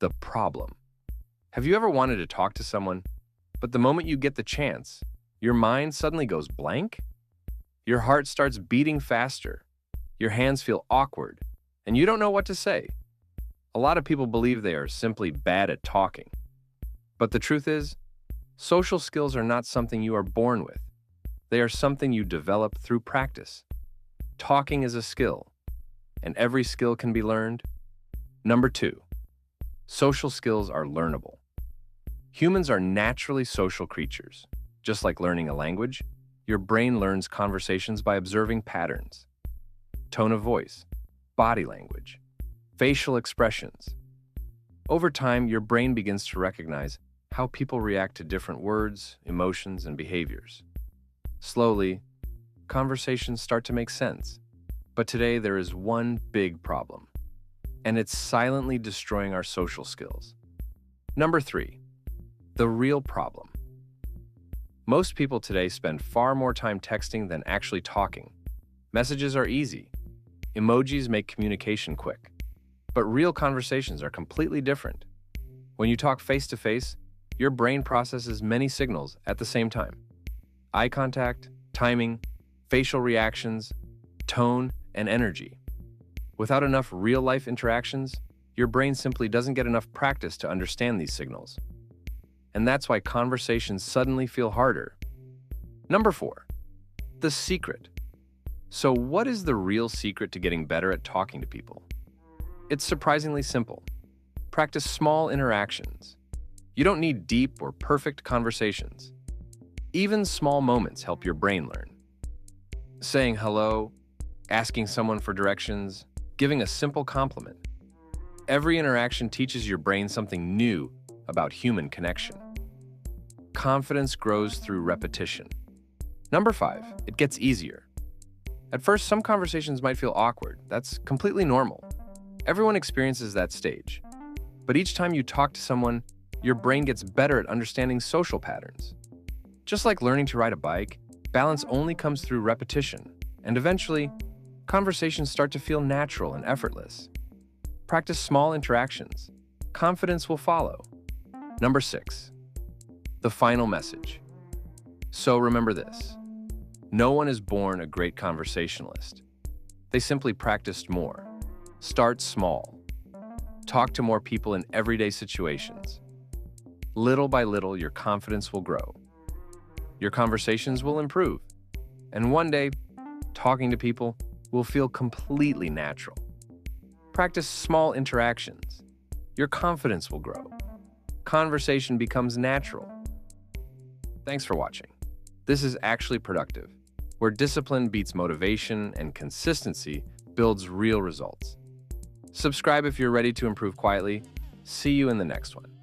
the problem. Have you ever wanted to talk to someone, but the moment you get the chance, your mind suddenly goes blank? Your heart starts beating faster, your hands feel awkward, and you don't know what to say. A lot of people believe they are simply bad at talking. But the truth is, social skills are not something you are born with. They are something you develop through practice. Talking is a skill, and every skill can be learned. Number 2, social skills are learnable. Humans are naturally social creatures. Just like learning a language, your brain learns conversations by observing patterns, tone of voice, body language, facial expressions. Over time, your brain begins to recognize how people react to different words, emotions, and behaviors. Slowly, conversations start to make sense. But today, there is one big problem, and it's silently destroying our social skills. Number 3, the real problem. Most people today spend far more time texting than actually talking. Messages are easy. Emojis make communication quick. But real conversations are completely different. When you talk face-to-face, your brain processes many signals at the same time. Eye contact, timing, facial reactions, tone, and energy. Without enough real-life interactions, your brain simply doesn't get enough practice to understand these signals. And that's why conversations suddenly feel harder. Number 4, the secret. So what is the real secret to getting better at talking to people? It's surprisingly simple. Practice small interactions. You don't need deep or perfect conversations. Even small moments help your brain learn. Saying hello, asking someone for directions, giving a simple compliment. Every interaction teaches your brain something new about human connection. Confidence grows through repetition. Number 5, it gets easier. At first, some conversations might feel awkward. That's completely normal. Everyone experiences that stage. But each time you talk to someone, your brain gets better at understanding social patterns. Just like learning to ride a bike, balance only comes through repetition, and eventually, conversations start to feel natural and effortless. Practice small interactions. Confidence will follow. Number 6, the final message. So remember this. No one is born a great conversationalist. They simply practiced more. Start small. Talk to more people in everyday situations. Little by little, your confidence will grow. Your conversations will improve. And one day, talking to people will feel completely natural. Practice small interactions. Your confidence will grow. Conversation becomes natural. Thanks for watching. This is actually productive, where discipline beats motivation and consistency builds real results. Subscribe if you're ready to improve quietly. See you in the next one.